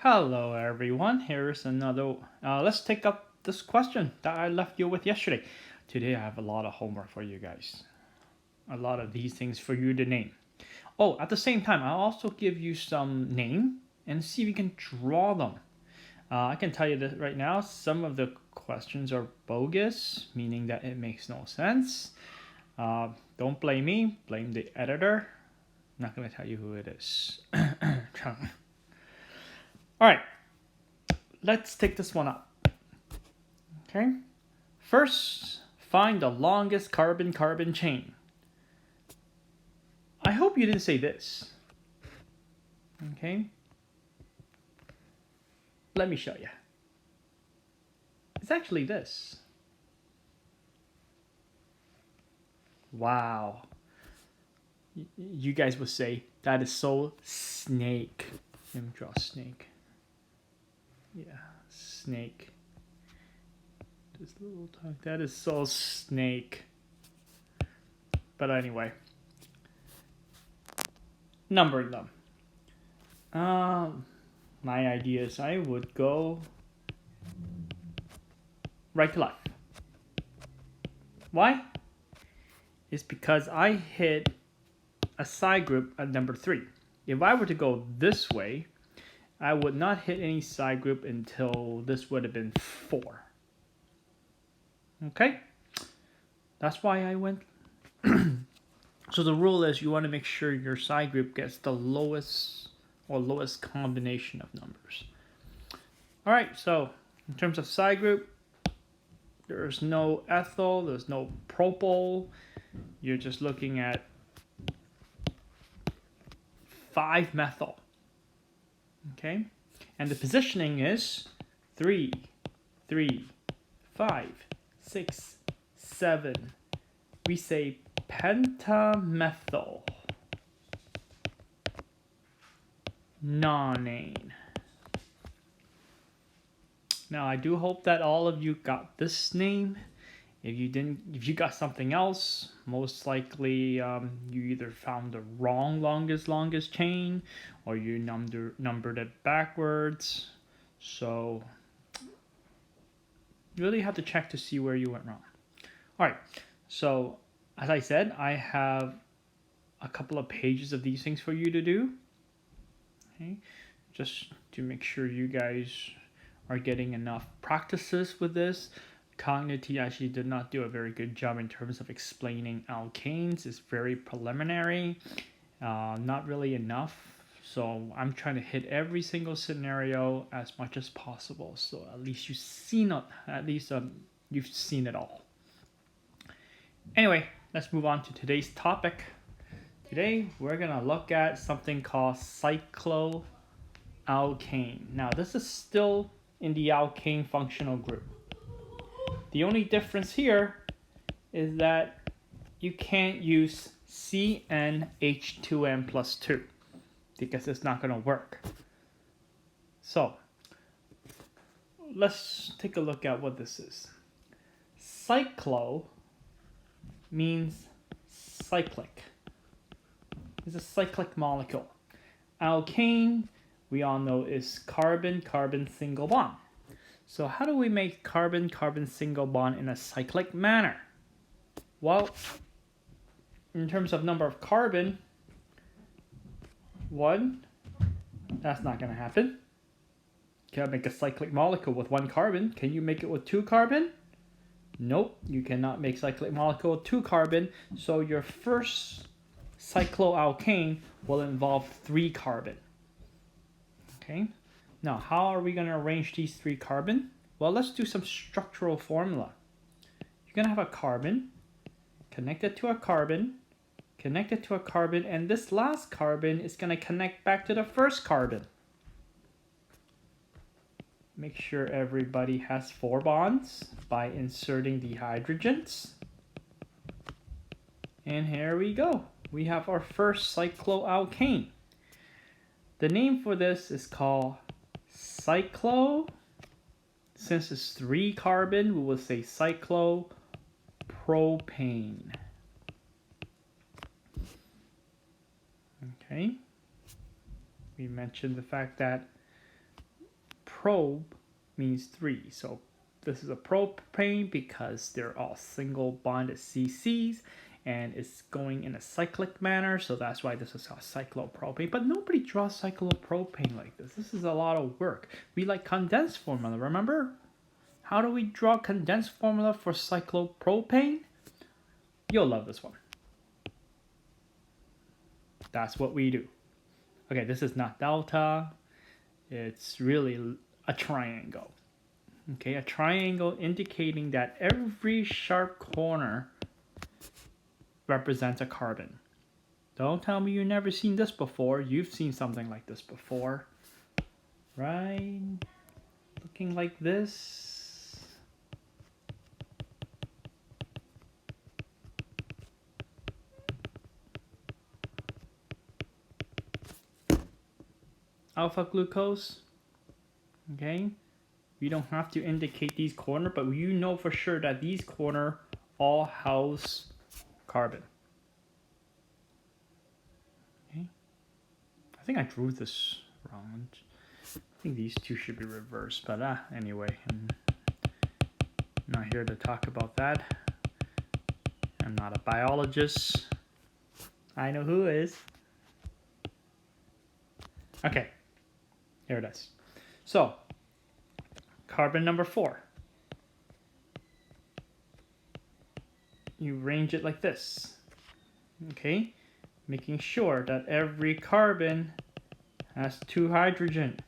Hello everyone, here's another, let's take up this question that I left you with yesterday. Today I have a lot of homework for you guys. A lot of these things for you to name. Oh, at the same time, I'll also give you some name and see if you can draw them. I can tell you that right now, some of the questions are bogus, meaning that it makes no sense. Don't blame me, blame the editor. I'm not going to tell you who it is. All right, let's take this one up. Okay, first, find the longest carbon-carbon chain. I hope you didn't say this. Okay, let me show you. It's actually this. Wow. You guys would say that is so snake. Let me draw a snake. Yeah, snake. This little tongue. That is so snake. But anyway, numbering them. My idea is I would go right to left. Why? It's because I hit a side group at number 3. If I were to go this way, I would not hit any side group until this would have been 4. Okay? That's why I went. So the rule is you want to make sure your side group gets the lowest combination of numbers. All right, so in terms of side group, there's no ethyl, there's no propyl. You're just looking at 5-methyl. Okay, and the positioning is 3, 3, 5, 6, 7. We say pentamethyl nonane. Now I do hope that all of you got this name. If you didn't, if you got something else, most likely you either found the wrong longest chain, or you numbered it backwards. So you really have to check to see where you went wrong. All right. So as I said, I have a couple of pages of these things for you to do. Okay, just to make sure you guys are getting enough practices with this. Cognity actually did not do a very good job in terms of explaining alkanes. It's very preliminary, not really enough. So I'm trying to hit every single scenario as much as possible. So at least you've seen it all. Anyway, let's move on to today's topic. Today we're gonna look at something called Cyclo Alkane. Now this is still in the alkane functional group. The only difference here is that you can't use CnH2n plus 2 because it's not going to work. So let's take a look at what this is. Cyclo means cyclic. It's a cyclic molecule. Alkane, we all know, is carbon-carbon single bond. So how do we make carbon-carbon single bond in a cyclic manner? Well, in terms of number of carbon, 1, that's not going to happen. Can't make a cyclic molecule with 1 carbon. Can you make it with 2 carbon? Nope, you cannot make cyclic molecule with 2 carbon. So your first cycloalkane will involve 3 carbon. Okay. Now, how are we going to arrange these 3 carbon? Well, let's do some structural formula. You're going to have a carbon, connected to a carbon, connected to a carbon, and this last carbon is going to connect back to the first carbon. Make sure everybody has 4 bonds by inserting the hydrogens. And here we go. We have our first cycloalkane. The name for this is called cyclo. Since it's 3 carbon, we will say cyclopropane. Okay. We mentioned the fact that probe means 3. So this is a propane because they're all single bonded CCs and it's going in a cyclic manner. So that's why this is called cyclopropane. But nobody draws cyclopropane like this. This is a lot of work. We like condensed formula, remember? How do we draw condensed formula for cyclopropane? You'll love this one. That's what we do. Okay, this is not delta. It's really a triangle. Okay, a triangle indicating that every sharp corner represents a carbon. Don't tell me you've never seen this before. You've seen something like this before. Right? Looking like this. Alpha glucose. Okay. We don't have to indicate these corners, but you know for sure that these corners all house carbon. Okay. I think I drew this wrong. I think these two should be reversed, but anyway, I'm not here to talk about that. I'm not a biologist. I know who is. Okay, here it is. So, carbon number 4. You arrange it like this. Okay, making sure that every carbon has 2 hydrogen.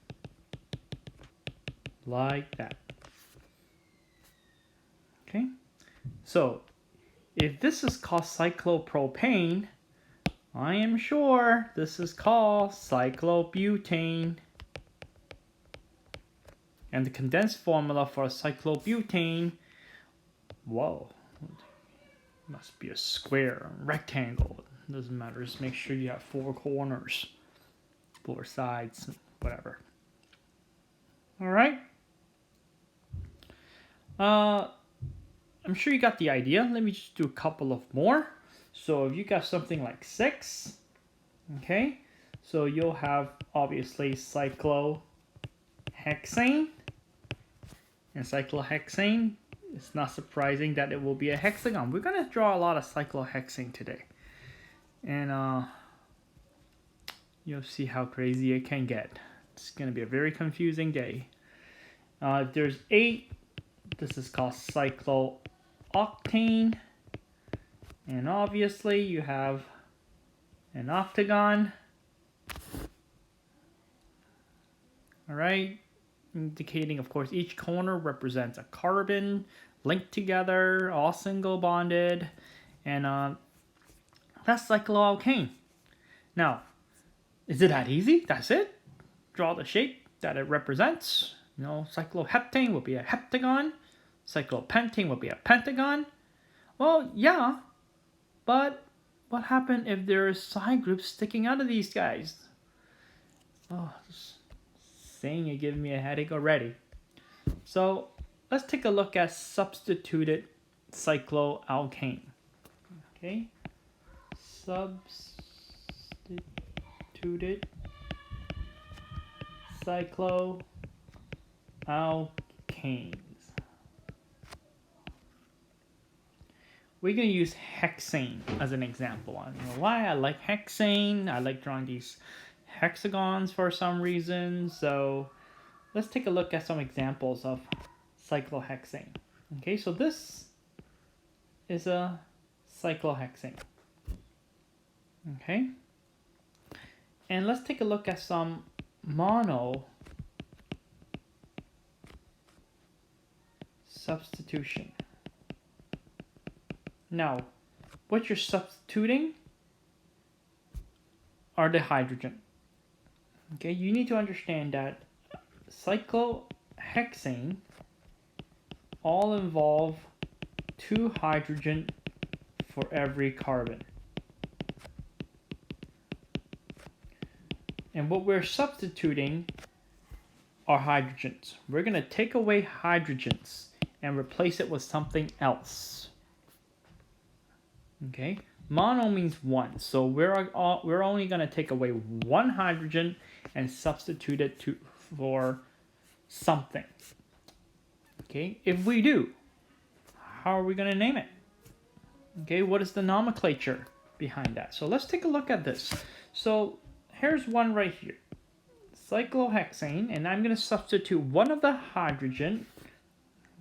Like that. Okay, so if this is called cyclopropane, I am sure this is called cyclobutane. And the condensed formula for cyclobutane, whoa, must be a square, a rectangle. Doesn't matter, just make sure you have 4 corners, 4 sides, whatever. All right. I'm sure you got the idea. Let me just do a couple of more. So if you got something like 6, okay, so you'll have obviously cyclohexane. And cyclohexane, it's not surprising that it will be a hexagon. We're going to draw a lot of cyclohexane today. And you'll see how crazy it can get. It's going to be a very confusing day. If there's 8, this is called Cyclo Octane. And obviously you have an octagon. Alright, indicating of course each corner represents a carbon linked together, all single bonded, and that's cycloalkane. Now, is it that easy? That's it? Draw the shape that it represents. You know, cycloheptane will be a heptagon, cyclopentane will be a pentagon. Well, yeah, but what happened if there's side groups sticking out of these guys? Oh, saying it gives me a headache already. So let's take a look at substituted cycloalkane. Okay, substituted cycloalkanes. We're going to use hexane as an example. I don't know why I like hexane. I like drawing these hexagons for some reason. So let's take a look at some examples of cyclohexane. Okay, so this is a cyclohexane. Okay, and let's take a look at some mono substitution. Now, what you're substituting are the hydrogen. Okay, you need to understand that cyclohexane all involve 2 hydrogen for every carbon. And what we're substituting are hydrogens. We're going to take away hydrogens and replace it with something else. Okay, mono means 1, so we're only going to take away 1 hydrogen and substitute it for something. Okay, if we do, how are we going to name it? Okay, what is the nomenclature behind that? So let's take a look at this. So here's one right here, cyclohexane, and I'm going to substitute one of the hydrogen.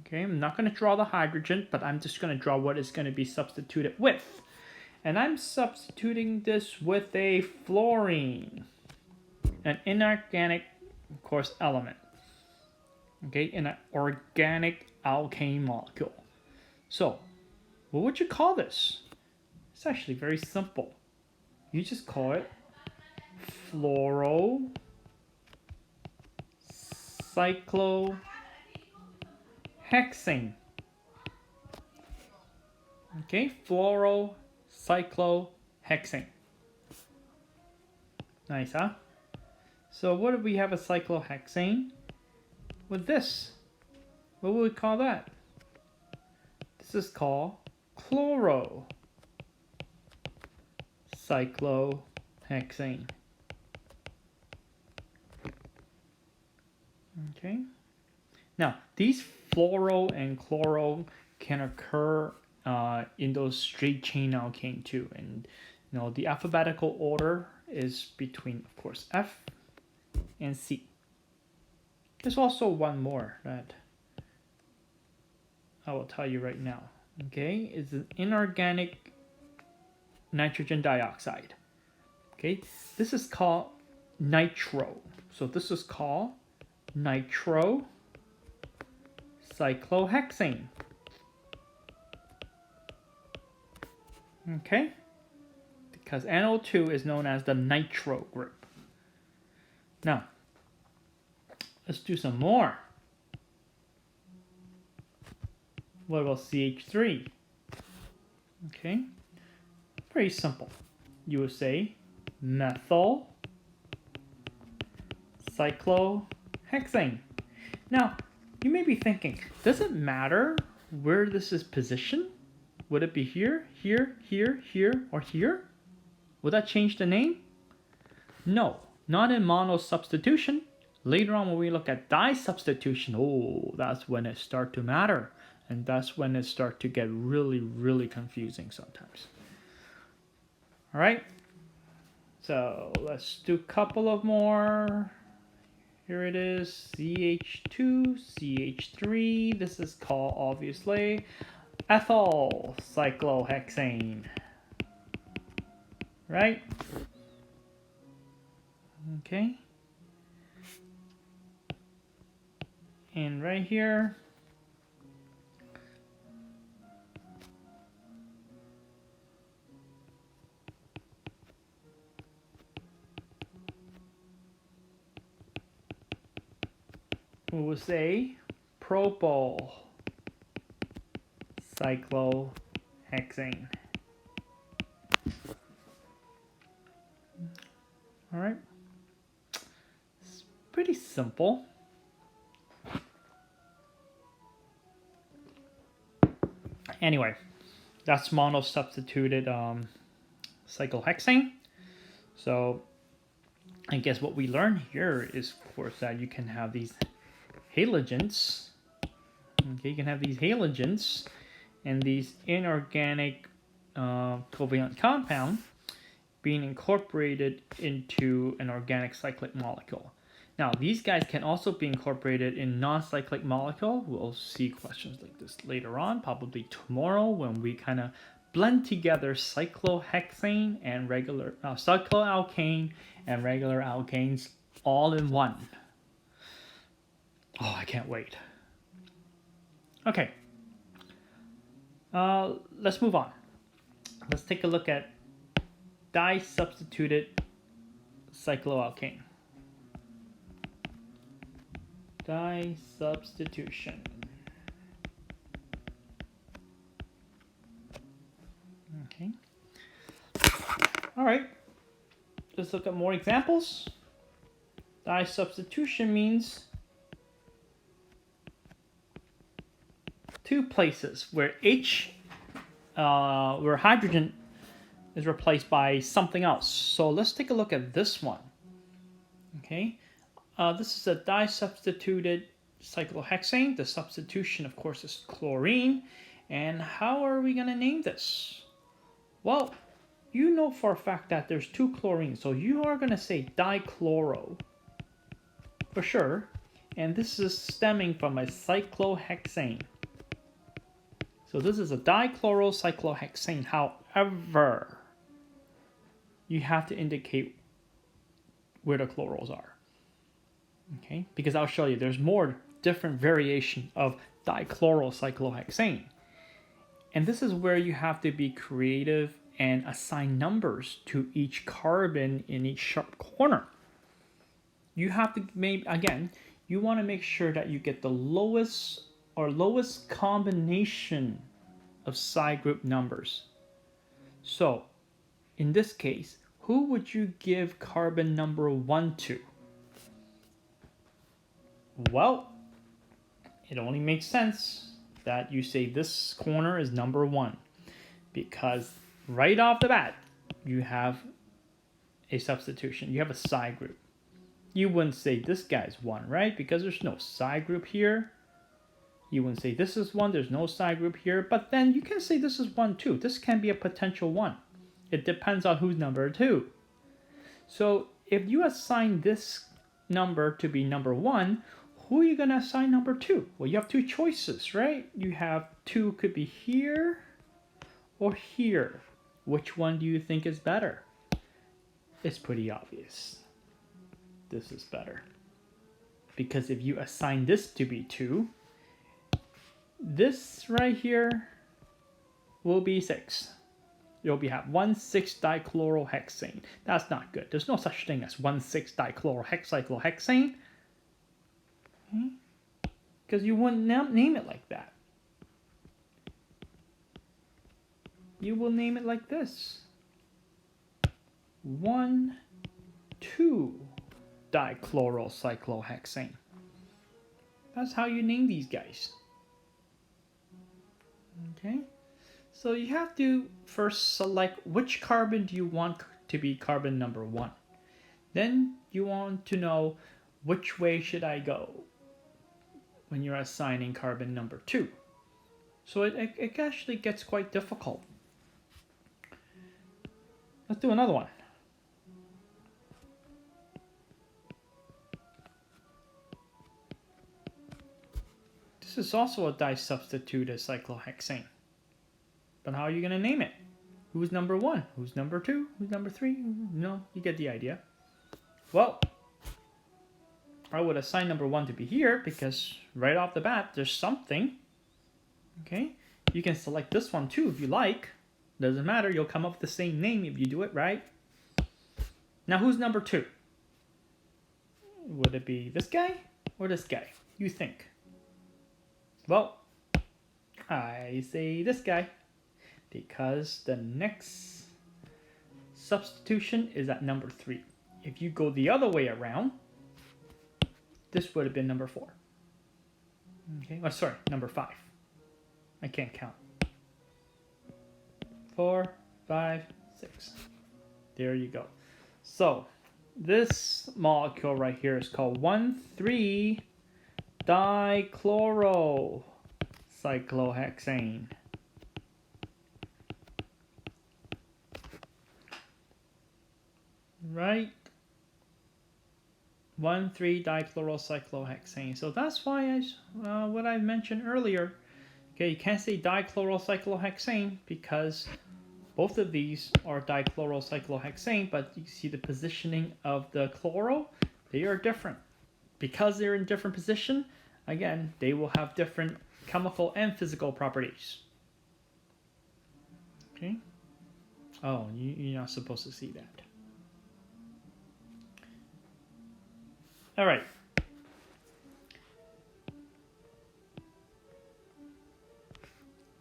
Okay, I'm not going to draw the hydrogen, but I'm just going to draw what it's going to be substituted with. And I'm substituting this with a fluorine, an inorganic, of course, element. Okay, in an organic alkane molecule. So, what would you call this? It's actually very simple. You just call it Chloro Cyclohexane. Okay, Chloro Cyclohexane. Nice, huh? So what if we have a cyclohexane with this? What would we call that? This is called Chloro Cyclohexane. Okay. Now, these fluoro and chloro can occur in those straight chain alkane too, and the alphabetical order is between, of course, F and C. There's also one more that I will tell you right now. Okay, it's an inorganic nitrogen dioxide. Okay, this is called nitro. So this is called Nitro Cyclohexane. Okay, because NO2 is known as the nitro group. Now, let's do some more. What about CH3? Okay, pretty simple. You would say methyl cyclohexane. Now, you may be thinking, does it matter where this is positioned? Would it be here, here, here, here, or here? Would that change the name? No, not in mono substitution. Later on when we look at disubstitution, oh, that's when it starts to matter. And that's when it starts to get really, really confusing sometimes. All right, so let's do a couple of more. Here it is, CH2, CH3. This is called, obviously, Ethyl Cyclohexane. Right? Okay. And right here, we will say propyl cyclohexane. All right, it's pretty simple. Anyway, that's monosubstituted cyclohexane. So I guess what we learn here is, of course, that you can have these halogens. Okay, you can have these halogens and these inorganic covalent compound being incorporated into an organic cyclic molecule. Now, these guys can also be incorporated in non-cyclic molecule. We'll see questions like this later on, probably tomorrow, when we kind of blend together cyclohexane and regular cycloalkane and regular alkanes all in one. Oh, I can't wait. Okay. Let's move on. Let's take a look at disubstituted cycloalkane. Disubstitution. Okay. All right. Let's look at more examples. Disubstitution means two places where where hydrogen is replaced by something else. So let's take a look at this one. Okay, this is a disubstituted cyclohexane. The substitution, of course, is chlorine. And how are we going to name this? Well, you know for a fact that there's 2 chlorines, so you are going to say dichloro for sure. And this is stemming from a cyclohexane. So this is a dichloro cyclohexane. However, you have to indicate where the chloros are. Okay, because I'll show you there's more different variation of dichloro cyclohexane. And this is where you have to be creative and assign numbers to each carbon in each sharp corner. You have to you want to make sure that you get the lowest combination of side group numbers. So, in this case, who would you give carbon number 1 to? Well, it only makes sense that you say this corner is number 1, because right off the bat, you have a substitution. You have a side group. You wouldn't say this guy's 1, right? Because there's no side group here. You wouldn't say this is 1, there's no side group here. But then you can say this is 1 too. This can be a potential 1. It depends on who's number 2. So if you assign this number to be number 1, who are you going to assign number 2? Well, you have 2 choices, right? You have 2 could be here or here. Which one do you think is better? It's pretty obvious. This is better. Because if you assign this to be 2, this right here will be 6. You'll have 1,6-dichlorohexane. That's not good. There's no such thing as 1,6-dichlorocyclohexane. Because you wouldn't name it like that. You will name it like this. 1,2-dichlorocyclohexane. That's how you name these guys. Okay? So you have to first select which carbon do you want to be carbon number 1. Then you want to know which way should I go when you're assigning carbon number 2. So it actually gets quite difficult. Let's do another one. This is also a disubstituted cyclohexane. But how are you going to name it? Who's number 1? Who's number 2? Who's number 3? No, you get the idea. Well, I would assign number 1 to be here because right off the bat, there's something. Okay, you can select this one too if you like. Doesn't matter, you'll come up with the same name if you do it right. Now, who's number 2? Would it be this guy or this guy? You think? Well, I say this guy, because the next substitution is at number 3. If you go the other way around, this would have been number 4. Okay, oh, sorry, number 5. I can't count. 4, 5, 6. There you go. So this molecule right here is called 1,3-dichloro cyclohexane. Right? 1,3-dichlorocyclohexane. So that's why what I mentioned earlier. Okay, you can't say dichlorocyclohexane because both of these are dichlorocyclohexane, but you see the positioning of the chloro, they are different. Because they're in different position, again, they will have different chemical and physical properties. Okay? Oh, you're not supposed to see that. All right.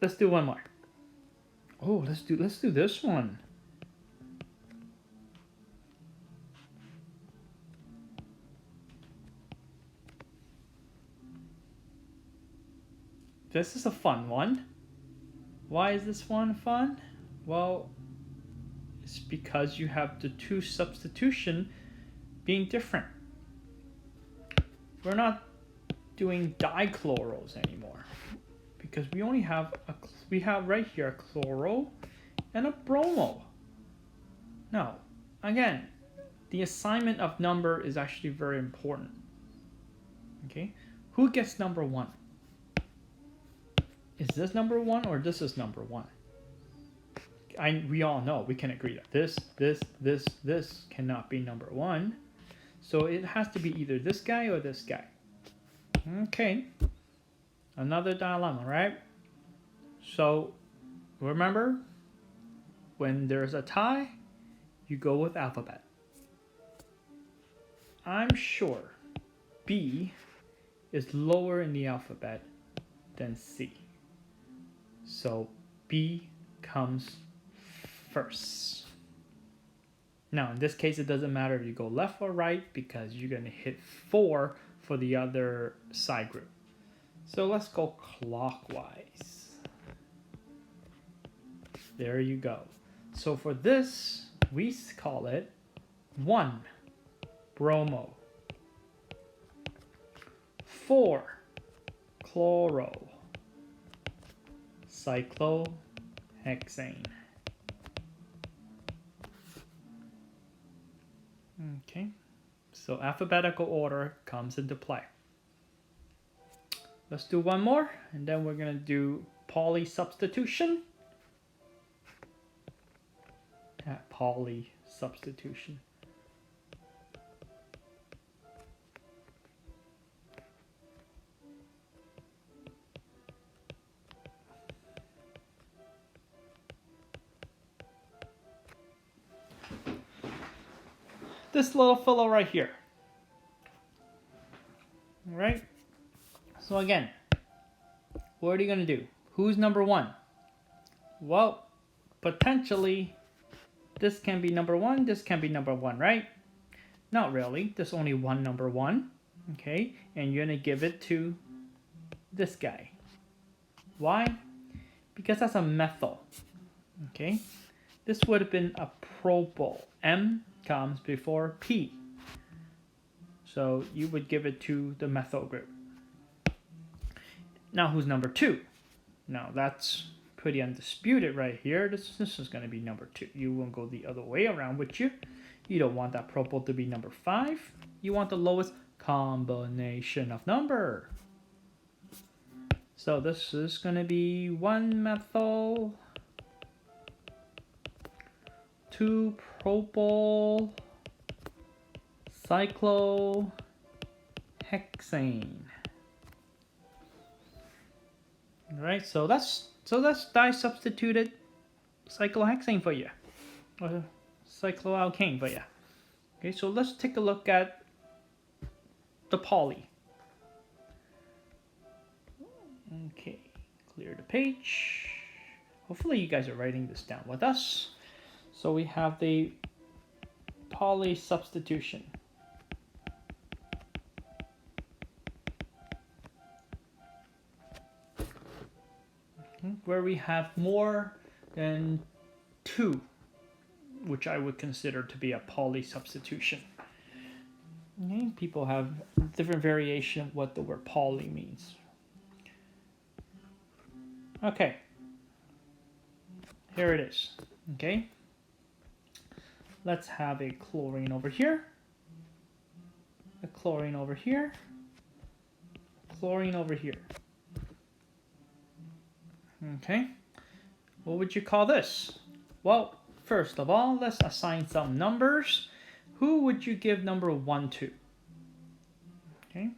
Let's do one more. Oh, let's do this one. This is a fun one. Why is this one fun? Well, it's because you have the 2 substitution being different. We're not doing dichloros anymore because we only have right here a chloro and a bromo. Now, again, the assignment of number is actually very important. Okay, who gets number 1? Is this number 1 or this is number 1? We all know, we can agree that this cannot be number 1. So it has to be either this guy or this guy. Okay, another dilemma, right? So remember, when there's a tie, you go with alphabet. I'm sure B is lower in the alphabet than C. So B comes first. Now, in this case, it doesn't matter if you go left or right because you're going to hit 4 for the other side group. So let's go clockwise. There you go. So for this, we call it 1 bromo, 4 chloro cyclohexane. Okay, so alphabetical order comes into play. Let's do one more, and then we're going to do polysubstitution. Polysubstitution. This little fellow right here. All right. So again, what are you going to do? Who's number 1? Well, potentially, this can be number 1, this can be number 1, right? Not really. There's only one number 1. Okay. And you're going to give it to this guy. Why? Because that's a methyl. Okay. This would have been a propyl. M comes before P. So you would give it to the methyl group. Now who's number 2? Now that's pretty undisputed right here. This is going to be number 2. You won't go the other way around, would you? You don't want that propyl to be number 5. You want the lowest combination of number. So this is going to be 1 methyl, 2 propyl, cyclohexane. All right, so that's disubstituted cyclohexane for you, or cycloalkane for you. Okay, so let's take a look at the poly. Okay, clear the page. Hopefully you guys are writing this down with us. So we have the polysubstitution. Where we have more than 2, which I would consider to be a polysubstitution. Okay, people have different variation of what the word poly means. Okay, here it is. Okay, let's have a chlorine over here, a chlorine over here, chlorine over here. Okay, what would you call this? Well, first of all, let's assign some numbers. Who would you give number 1 to? Okay,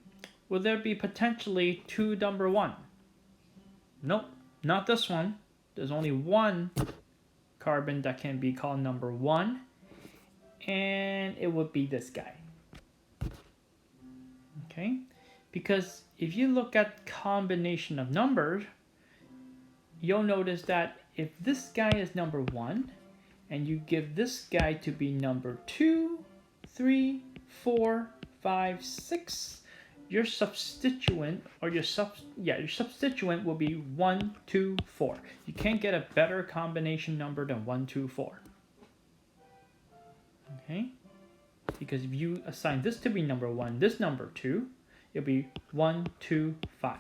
would there be potentially 2 number 1? Nope, not this one. There's only 1 carbon that can be called number 1, and it would be this guy. Okay, because if you look at combination of numbers, you'll notice that if this guy is number 1 and you give this guy to be number 2, 3, 4, 5, 6, your substituent or your substituent will be 1, 2, 4. You can't get a better combination number than 1, 2, 4. Okay? Because if you assign this to be number 1, this number 2, it'll be 1, 2, 5.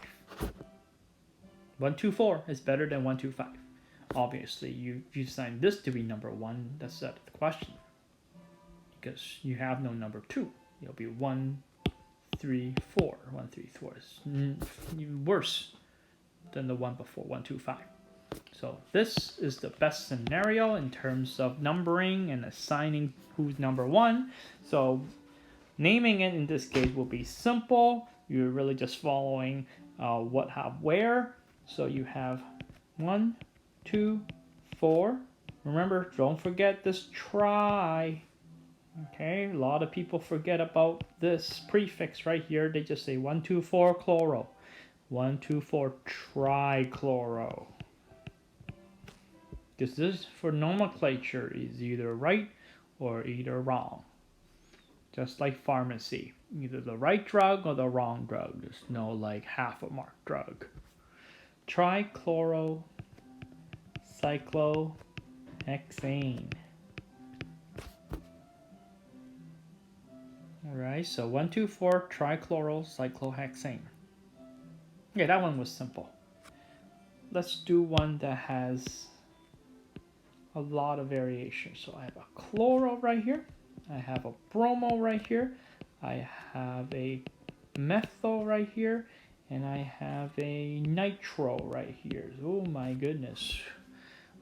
1, 2, 4 is better than 1, 2, 5. Obviously, you assign this to be number 1. That's out of the question. Because you have no number 2. It'll be 1, 3, 4. 1, 3, 4 is even worse than the one before, 1, 2, 5. So this is the best scenario in terms of numbering and assigning who's number 1. So naming it in this case will be simple. You're really just following what, how, where. So you have 1, 2, 4. Remember, don't forget this tri. Okay, a lot of people forget about this prefix right here. They just say 1, 2, 4 chloro. 1, 2, 4 trichloro. Because this for nomenclature is either right or either wrong. Just like pharmacy. Either the right drug or the wrong drug. There's no like half a mark drug. Trichloro Cyclohexane. Alright, so 1, 2, 4 trichloro cyclohexane. Okay, that one was simple. Let's do one that has a lot of variation. So I have a chloro right here. I have a bromo right here. I have a methyl right here. And I have a nitro right here. Oh my goodness.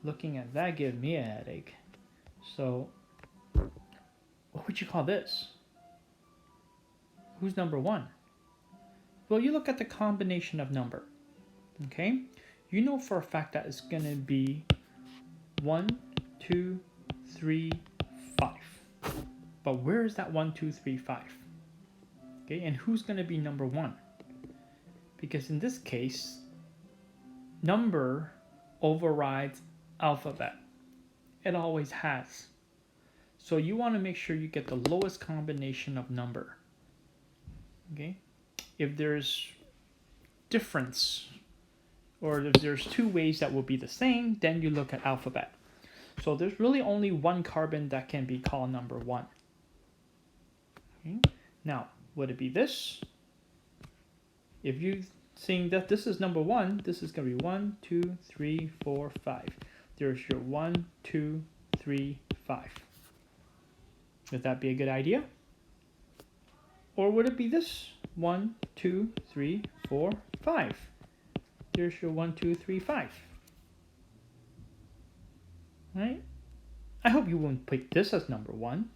Looking at that gives me a headache. So, what would you call this? Who's number 1? Well, you look at the combination of number. Okay? You know for a fact that it's going to be 1, 2, 3, 5. But where is that 1, 2, 3, 5? Okay, and who's going to be number 1? Because in this case, number overrides alphabet. It always has. So you want to make sure you get the lowest combination of number. Okay? If there's difference, or if there's 2 ways that will be the same, then you look at alphabet. So there's really only one carbon that can be called number 1. Okay? Now, would it be this? If you're seeing that this is number 1, this is going to be 1, 2, 3, 4, 5. There's your 1, 2, 3, 5. Would that be a good idea? Or would it be this? 1, 2, 3, 4, 5. There's your 1, 2, 3, 5. Right? I hope you won't pick this as number 1.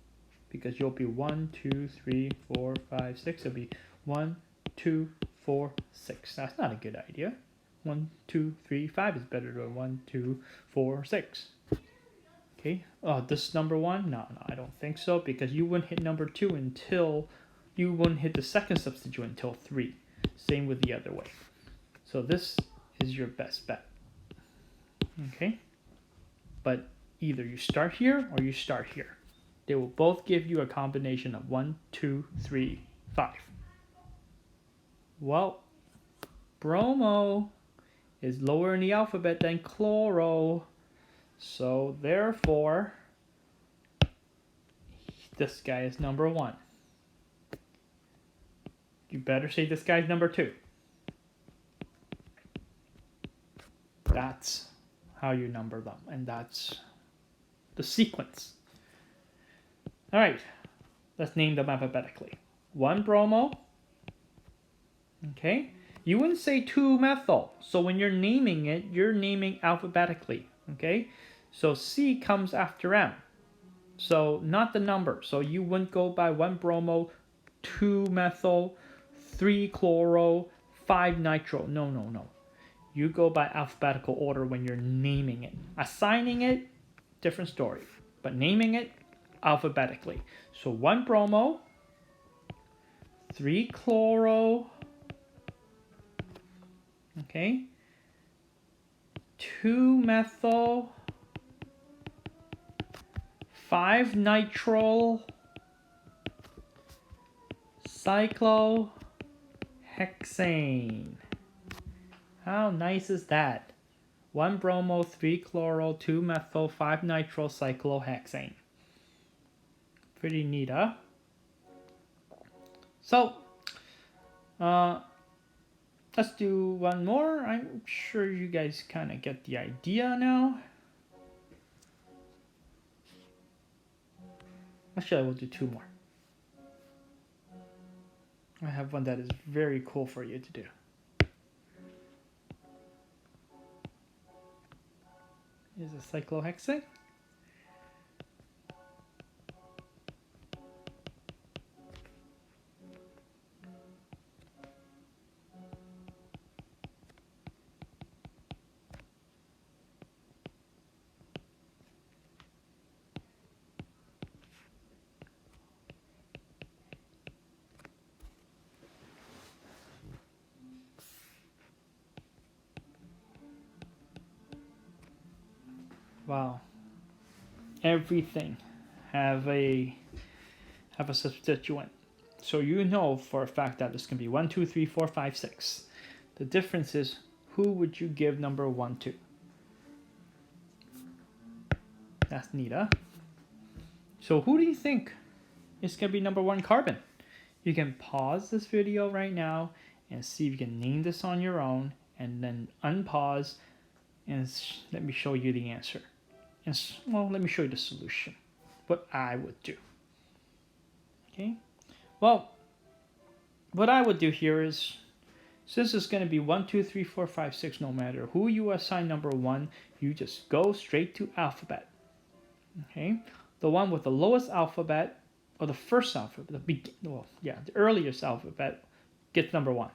Because you'll be 1, 2, 3, 4, 5, 6. It'll be 1, 2, 4, 6. That's not a good idea. 1, 2, 3, 5 is better than 1, 2, 4, 6. Okay. Oh, this is number 1? No, I don't think so. Because you wouldn't hit number 2 until... You wouldn't hit the second substituent until 3. Same with the other way. So this is your best bet. Okay. But either you start here or you start here. They will both give you a combination of 1, 2, 3, 5. Well, bromo is lower in the alphabet than chloro. So therefore, this guy is number 1. You better say this guy's number 2. That's how you number them. And that's the sequence. Alright, let's name them alphabetically. 1 bromo. Okay, you wouldn't say 2 methyl. So when you're naming it, you're naming alphabetically. Okay, so C comes after M. So not the number. So you wouldn't go by 1 bromo, 2 methyl, 3 chloro, 5 nitro. No, no, no. You go by alphabetical order when you're naming it. Assigning it, different story. But naming it, alphabetically. So 1 bromo, 3 chloro, okay, 2 methyl, 5 nitro, cyclohexane. How nice is that? 1 bromo, 3 chloro, 2 methyl, 5 nitro, cyclohexane. Pretty neat, huh? So, Let's do one more. I'm sure you guys kind of get the idea now. Actually, I will do two more. I have one that is very cool for you to do. Is a cyclohexane. Wow. Everything have a substituent. So you know for a fact that this can be 1, 2, 3, 4, 5, 6. The difference is who would you give number 1 to? That's Nita. So who do you think is going to be number 1 carbon? You can pause this video right now and see if you can name this on your own, and then unpause and let me show you the answer. And, well, let me show you the solution, what I would do. Okay, well, what I would do here is, since it's going to be 1, 2, 3, 4, 5, 6, no matter who you assign number 1, you just go straight to alphabet. Okay, the one with the lowest alphabet, or the first alphabet, the earliest alphabet, gets number 1.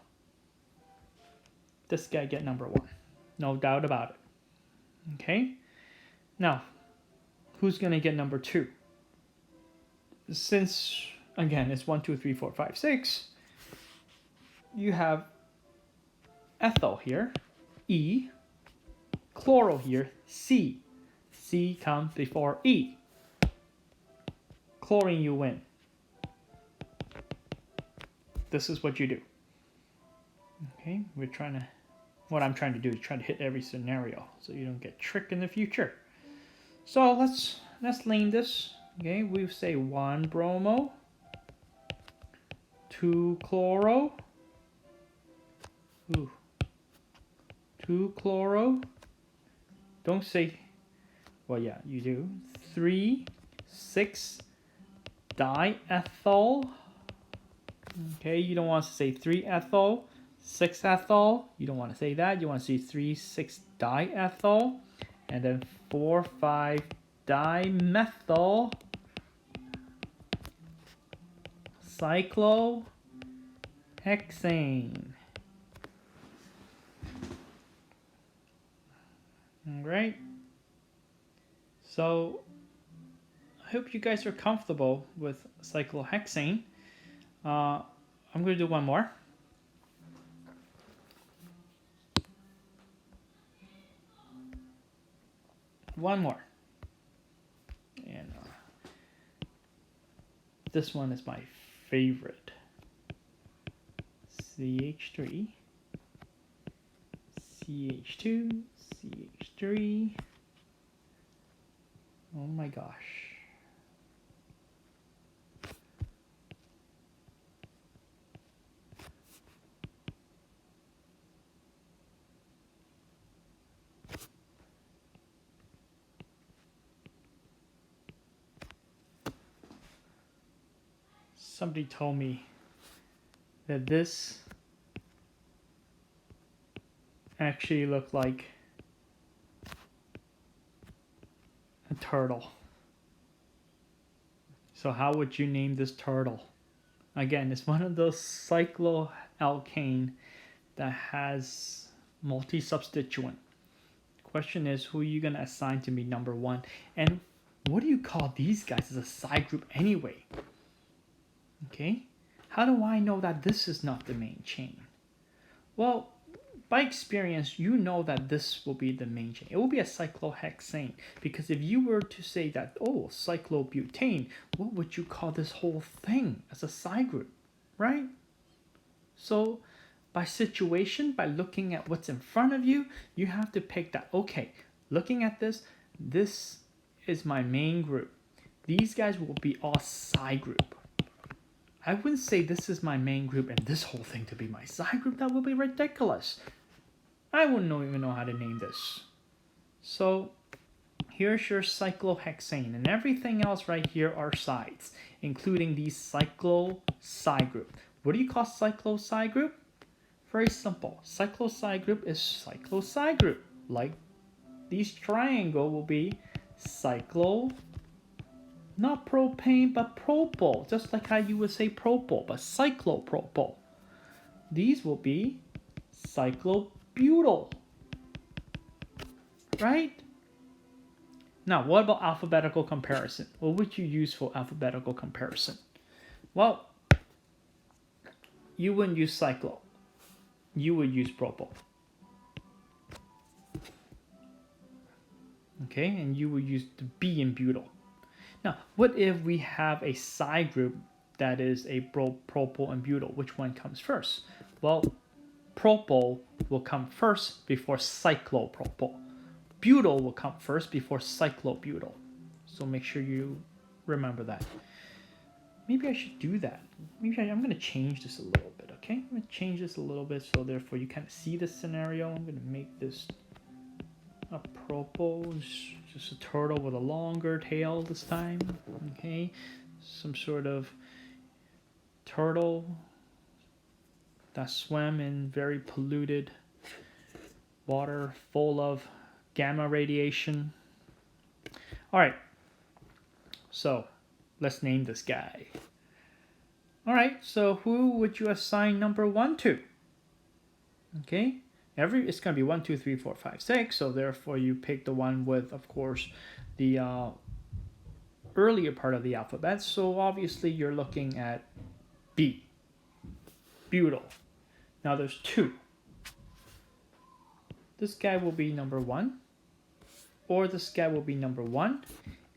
This guy get number 1, no doubt about it. Okay, now who's going to get number 2? Since again it's 1, 2, 3, 4, 5, 6, you have ethyl here, E, chloro here, C. C comes before E. Chlorine, you win. This is what you do. Okay, what I'm trying to do is try to hit every scenario so you don't get tricked in the future. So let's name this. Okay, we say 1 bromo, 2 chloro, 2 chloro. Don't say, well, yeah, you do. 3, 6 diethyl. Okay, you don't want to say 3 ethyl, 6 ethyl. You don't want to say that. You want to say 3, 6 diethyl, and then 4, 5 dimethyl cyclohexane. All right. So I hope you guys are comfortable with cyclohexane. I'm going to do one more. One more. And this one is my favorite. CH3, CH2, CH3. Oh my gosh. Somebody told me that this actually looked like a turtle. So how would you name this turtle? Again, it's one of those cycloalkane that has multi-substituent. Question is, who are you going to assign to be number 1? And what do you call these guys as a side group anyway? Okay, how do I know that this is not the main chain? Well, by experience, you know that this will be the main chain. It will be a cyclohexane, because if you were to say that, oh, cyclobutane, what would you call this whole thing as a side group, right? So by situation, by looking at what's in front of you, you have to pick that, okay, looking at this, this is my main group. These guys will be all side group. I wouldn't say this is my main group and this whole thing to be my side group. That would be ridiculous. I wouldn't even know how to name this. So here's your cyclohexane, and everything else right here are sides, including the cyclo side group. What do you call cyclo side group? Very simple. Cyclo side group is cyclo side group. Like these triangle will be cyclo, not propane, but propyl. Just like how you would say propyl, but cyclopropyl. These will be cyclobutyl. Right? Now, what about alphabetical comparison? What would you use for alphabetical comparison? Well, you wouldn't use cyclo. You would use propyl. Okay, and you would use the B in butyl. Now, what if we have a side group that is a propyl and butyl? Which one comes first? Well, propyl will come first before cyclopropyl. Butyl will come first before cyclobutyl. So make sure you remember that. Maybe I should do that. Maybe I'm going to change this a little bit, okay? I'm going to change this a little bit so therefore you kind of see this scenario. I'm going to make this a propyl, just a turtle with a longer tail this time, okay? Some sort of turtle that swam in very polluted water full of gamma radiation. All right, so let's name this guy. All right, so who would you assign number 1 to? Okay, it's going to be 1, 2, 3, 4, 5, 6. So therefore, you pick the one with, of course, the earlier part of the alphabet. So obviously, you're looking at B, butyl. Now there's 2. This guy will be number 1, or this guy will be number 1.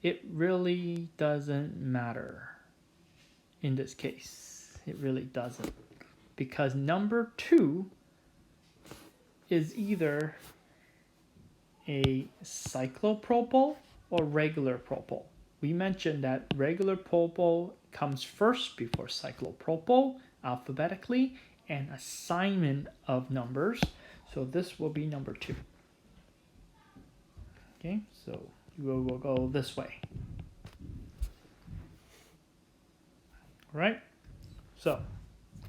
It really doesn't matter in this case. It really doesn't. Because number 2 is either a cyclopropyl or regular propyl. We mentioned that regular propyl comes first before cyclopropyl alphabetically, and assignment of numbers. So this will be number 2. Okay, so you will go this way. All right, so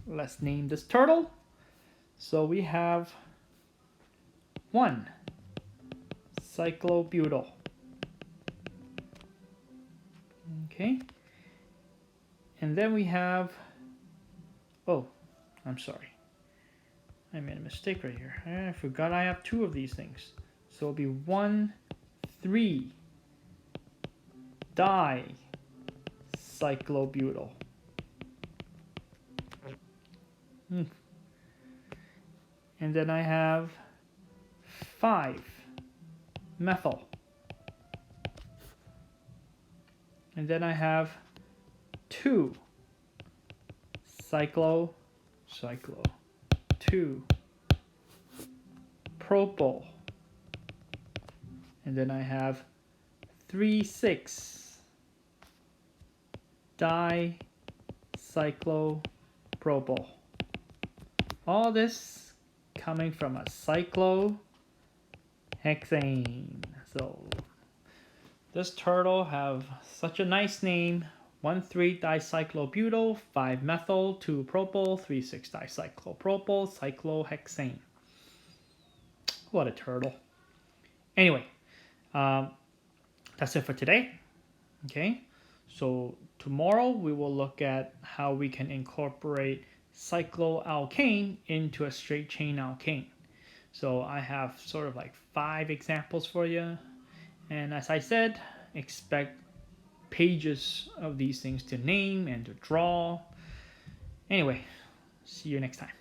let's name this turtle. So we have 1 cyclobutyl. Okay, and then we have, oh, I'm sorry, I made a mistake right here. I forgot I have 2 of these things. So it'll be 1, 3 dicyclobutyl. And then I have 5 methyl. And then I have 2 cyclo 2 propyl. And then I have 3, 6 dicyclopropyl. All this coming from a cyclohexane. So this turtle have such a nice name. 1, 3 dicyclobutyl, 5 methyl, 2 propyl, 3, 6 dicyclopropyl, cyclohexane. What a turtle. Anyway, that's it for today. Okay, so tomorrow we will look at how we can incorporate cycloalkane into a straight chain alkane. So I have sort of like 5 examples for you, and as I said, expect pages of these things to name and to draw. Anyway, see you next time.